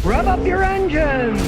Rev up your engines!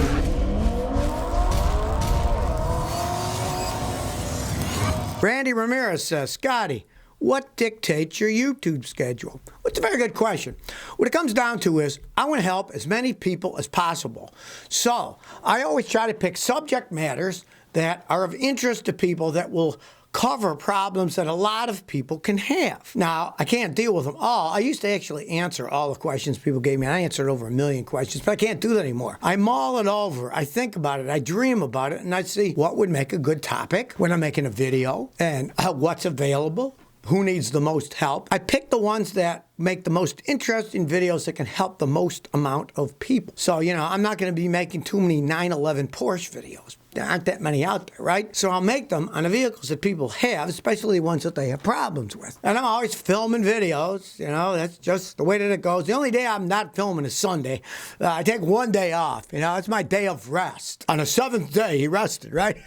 Randy Ramirez says, Scotty, what dictates your YouTube schedule? Well, it's a very good question. What it comes down to is I want to help as many people as possible. So I always try to pick subject matters that are of interest to people that will cover problems that a lot of people can have. Now, I can't deal with them all. I used to actually answer all the questions people gave me. I answered over 1 million questions, but I can't do that anymore. I mull it over. I think about it. I dream about it, and I see what would make a good topic when I'm making a video and what's available. Who needs the most help? I pick the ones that make the most interesting videos that can help the most amount of people. So, I'm not going to be making too many 911 Porsche videos. There aren't that many out there, right? So I'll make them on the vehicles that people have, especially the ones that they have problems with. And I'm always filming videos. That's just the way that it goes. The only day I'm not filming is Sunday. I take one day off. It's my day of rest. On the 7th day, he rested, right?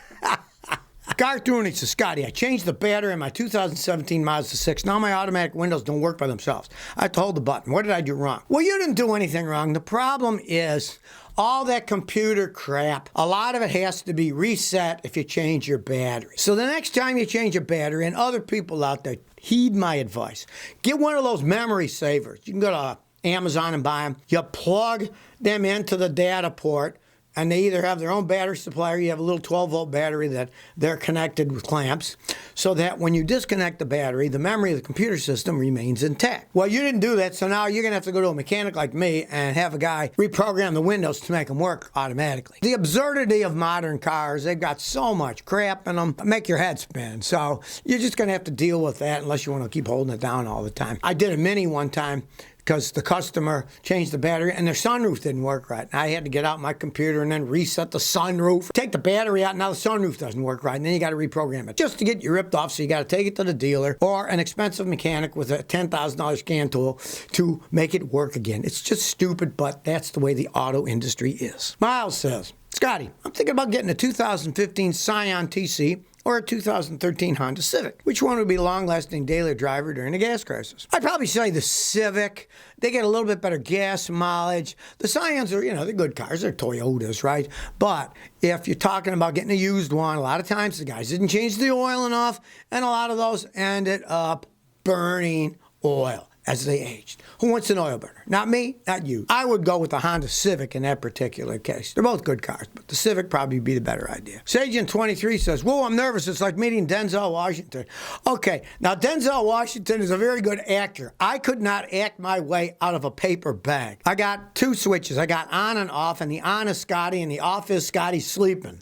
Cartoony says, Scotty, I changed the battery in my 2017 Mazda 6. Now my automatic windows don't work by themselves. I have to hold the button. What did I do wrong? Well, you didn't do anything wrong. The problem is all that computer crap. A lot of it has to be reset if you change your battery. So the next time you change your battery, and other people out there, heed my advice. Get one of those memory savers. You can go to Amazon and buy them. You plug them into the data port, and they either have their own battery supply or you have a little 12-volt battery that they're connected with clamps so that when you disconnect the battery, the memory of the computer system remains intact. Well, you didn't do that, so now you're going to have to go to a mechanic like me and have a guy reprogram the windows to make them work automatically. The absurdity of modern cars, they've got so much crap in them, make your head spin. So you're just going to have to deal with that unless you want to keep holding it down all the time. I did a Mini one time because the customer changed the battery and their sunroof didn't work right. And I had to get out my computer and then reset the sunroof. Take the battery out, now the sunroof doesn't work right, and then you got to reprogram it just to get you ripped off. So you got to take it to the dealer or an expensive mechanic with a $10,000 scan tool to make it work again. It's just stupid, but that's the way the auto industry is. Miles says, Scotty, I'm thinking about getting a 2015 Scion TC or a 2013 Honda Civic. Which one would be a long-lasting daily driver during the gas crisis? I'd probably say the Civic. They get a little bit better gas mileage. The Scions are, they're good cars. They're Toyotas, right? But if you're talking about getting a used one, a lot of times the guys didn't change the oil enough, and a lot of those ended up burning oil as they aged. Who wants an oil burner? Not me, not you. I would go with the Honda Civic in that particular case. They're both good cars, but the Civic probably be the better idea. Sajan23 says, whoa, I'm nervous. It's like meeting Denzel Washington. Okay, now Denzel Washington is a very good actor. I could not act my way out of a paper bag. I got two switches. I got on and off, and the on is Scotty, and the off is Scotty sleeping.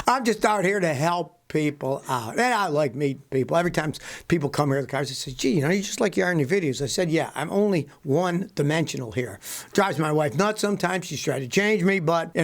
I'm just out here to help people out. And I like meeting people. Every time people come here to the cars, they say, gee, you're just like you are in your videos. I said, yeah, I'm only one-dimensional here. Drives my wife nuts sometimes. She's trying to change me, but,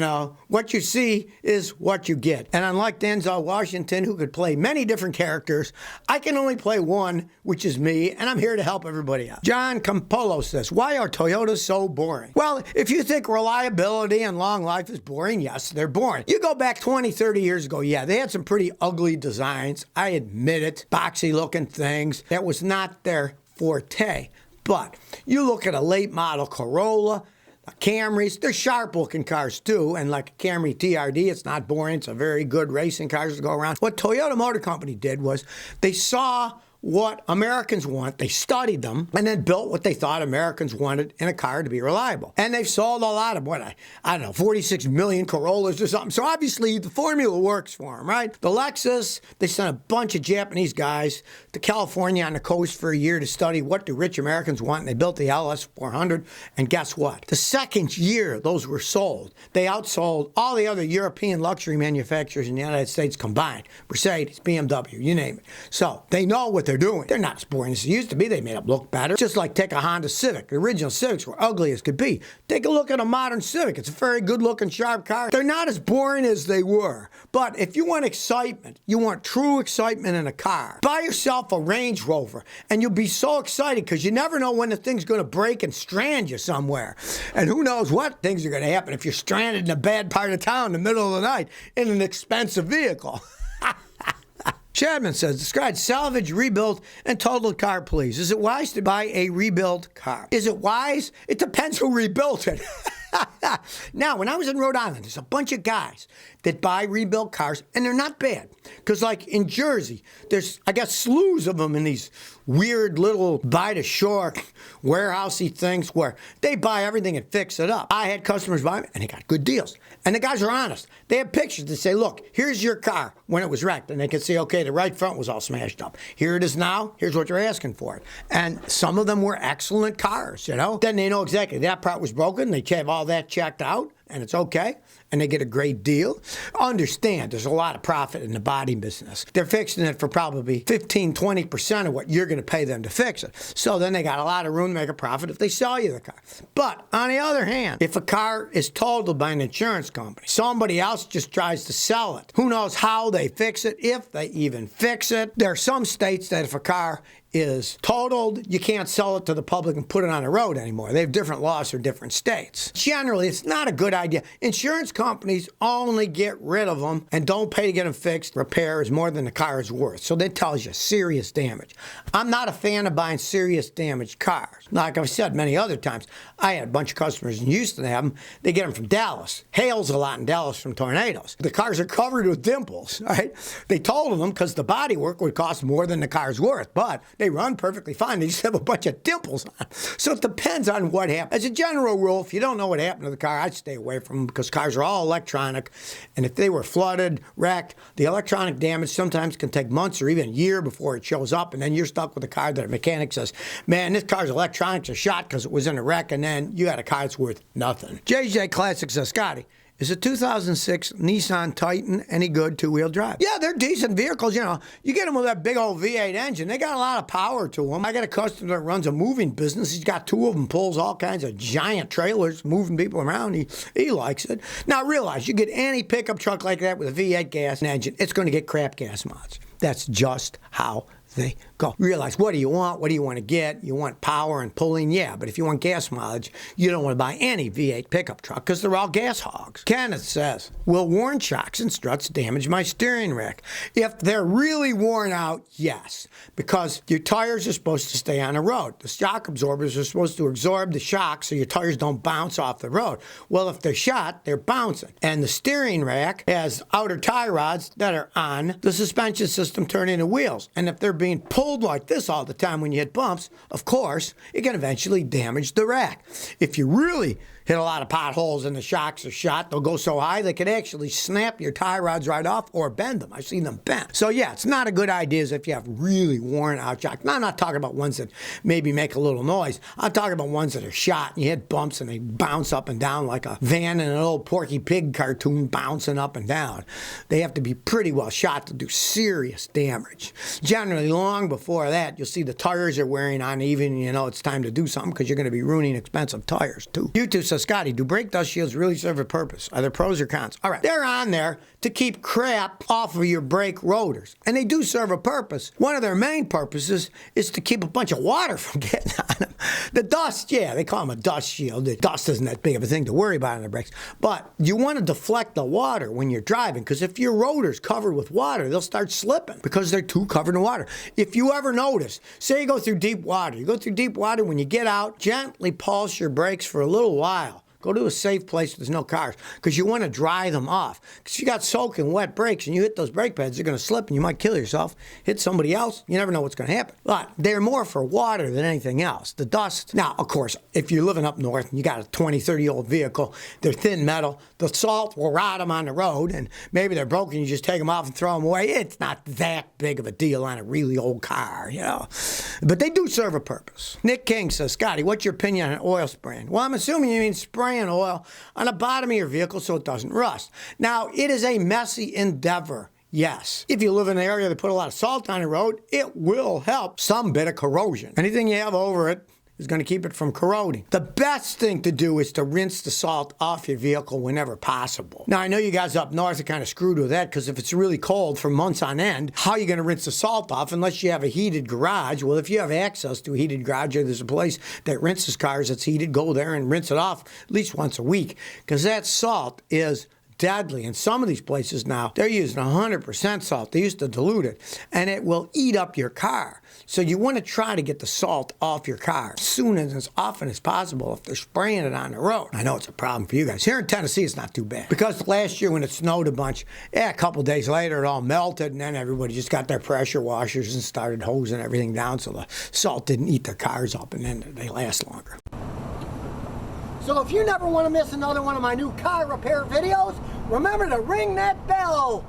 what you see is what you get. And unlike Denzel Washington, who could play many different characters, I can only play one, which is me, and I'm here to help everybody out. John Campolo says, why are Toyotas so boring? Well, if you think reliability and long life is boring, yes, they're boring. You go back 20, 30 years ago, yeah, they had some pretty ugly designs. I admit it. Boxy looking things. That was not their forte. But you look at a late model Corolla, the Camrys, they're sharp looking cars too. And like a Camry TRD, it's not boring. It's a very good racing cars to go around. What Toyota Motor Company did was they saw what Americans want. They studied them and then built what they thought Americans wanted in a car to be reliable. And they've sold a lot of, I don't know, 46 million Corollas or something. So obviously the formula works for them, right? The Lexus, they sent a bunch of Japanese guys to California on the coast for a year to study what do rich Americans want. And they built the LS 400. And guess what? The second year those were sold, they outsold all the other European luxury manufacturers in the United States combined. Mercedes, BMW, you name it. So they know what they're doing. They're not as boring as they used to be. They made them look better. Just like take a Honda Civic. The original Civics were ugly as could be. Take a look at a modern Civic. It's a very good looking, sharp car. They're not as boring as they were. But if you want excitement, you want true excitement in a car, buy yourself a Range Rover and you'll be so excited because you never know when the thing's going to break and strand you somewhere. And who knows what things are going to happen if you're stranded in a bad part of town in the middle of the night in an expensive vehicle. Chadman says, describe salvage, rebuilt, and totaled car, please. Is it wise to buy a rebuilt car? Is it wise? It depends who rebuilt it. Now, when I was in Rhode Island, there's a bunch of guys that buy rebuilt cars, and they're not bad. Because, like in Jersey, there's, I guess, slews of them in these weird little by-the-shore warehousey things where they buy everything and fix it up. I had customers buy them, and they got good deals. And the guys are honest. They have pictures that say, look, here's your car when it was wrecked. And they can say, okay, the right front was all smashed up. Here it is now. Here's what you're asking for it. And some of them were excellent cars, you know. Then they know exactly that part was broken. They have all that checked out, and it's okay. And they get a great deal. Understand, there's a lot of profit in the body business. They're fixing it for probably 15, 20% of what you're going to pay them to fix it. So then they got a lot of room to make a profit if they sell you the car. But on the other hand, if a car is totaled by an insurance company, somebody else just tries to sell it. Who knows how they fix it, if they even fix it. There are some states that if a car is totaled, you can't sell it to the public and put it on the road anymore. They have different laws for different states. Generally, it's not a good idea. Insurance companies only get rid of them and don't pay to get them fixed. Repair is more than the car is worth. So that tells you serious damage. I'm not a fan of buying serious damaged cars. Like I've said many other times, I had a bunch of customers in Houston that have them. They get them from Dallas. Hails a lot in Dallas from tornadoes. The cars are covered with dimples, right? They totaled them because the body work would cost more than the car's worth, but they run perfectly fine. They just have a bunch of dimples on. So it depends on what happened. As a general rule, if you don't know what happened to the car, I'd stay away from them because cars are all electronic. And if they were flooded, wrecked, the electronic damage sometimes can take months or even a year before it shows up. And then you're stuck with a car that a mechanic says, man, this car's electronics are shot because it was in a wreck. And then you got a car that's worth nothing. JJ Classic says, Scotty, is a 2006 Nissan Titan any good two-wheel drive? Yeah, they're decent vehicles. You know, you get them with that big old V8 engine. They got a lot of power to them. I got a customer that runs a moving business. He's got two of them, pulls all kinds of giant trailers, moving people around. He likes it. Now, realize, you get any pickup truck like that with a V8 gas engine, it's going to get crap gas mods. That's just how they go. Realize, what do you want? What do you want to get? You want power and pulling? Yeah, but if you want gas mileage, you don't want to buy any V8 pickup truck because they're all gas hogs. Kenneth says, will worn shocks and struts damage my steering rack? If they're really worn out, yes, because your tires are supposed to stay on the road. The shock absorbers are supposed to absorb the shock so your tires don't bounce off the road. Well, if they're shot, they're bouncing. And the steering rack has outer tie rods that are on the suspension system turning the wheels. And if they're being pulled like this all the time when you hit bumps, of course, it can eventually damage the rack. If you really hit a lot of potholes and the shocks are shot, they'll go so high they could actually snap your tie rods right off or bend them. I've seen them bent. So yeah, it's not a good idea if you have really worn out shocks. Now, I'm not talking about ones that maybe make a little noise. I'm talking about ones that are shot and you hit bumps and they bounce up and down like a van in an old Porky Pig cartoon bouncing up and down. They have to be pretty well shot to do serious damage. Generally, long before that, you'll see the tires are wearing on even, you know, it's time to do something because you're going to be ruining expensive tires too. YouTube says, Scotty, do brake dust shields really serve a purpose? Are there pros or cons? All right, they're on there to keep crap off of your brake rotors, and they do serve a purpose. One of their main purposes is to keep a bunch of water from getting on them. The dust, yeah, they call them a dust shield. The dust isn't that big of a thing to worry about on the brakes, but you want to deflect the water when you're driving, because if your rotor's covered with water, they'll start slipping because they're too covered in water. If you ever notice, say you go through deep water, when you get out, gently pulse your brakes for a little while. Go to a safe place where there's no cars because you want to dry them off. Because you got soaking wet brakes and you hit those brake pads, they're going to slip and you might kill yourself, hit somebody else. You never know what's going to happen. But they're more for water than anything else. The dust. Now, of course, if you're living up north and you got a 20, 30-year-old vehicle, they're thin metal, the salt will rot them on the road and maybe they're broken, you just take them off and throw them away. It's not that big of a deal on a really old car, you know. But they do serve a purpose. Nick King says, Scotty, what's your opinion on oil spraying? Well, I'm assuming you mean spraying oil on the bottom of your vehicle so it doesn't rust. Now, it is a messy endeavor. Yes. If you live in an area that put a lot of salt on the road, it will help some bit of corrosion. Anything you have over it is going to keep it from corroding. The best thing to do is to rinse the salt off your vehicle whenever possible. Now, I know you guys up north are kind of screwed with that because if it's really cold for months on end, how are you going to rinse the salt off unless you have a heated garage? Well, if you have access to a heated garage or there's a place that rinses cars that's heated, go there and rinse it off at least once a week because that salt is deadly. In some of these places now, they're using 100% salt. They used to dilute it, and it will eat up your car. So you want to try to get the salt off your car as soon and as often as possible if they're spraying it on the road. I know it's a problem for you guys. Here in Tennessee, it's not too bad. Because last year when it snowed a bunch, a couple days later, it all melted, and then everybody just got their pressure washers and started hosing everything down so the salt didn't eat their cars up, and then they last longer. So if you never want to miss another one of my new car repair videos, remember to ring that bell.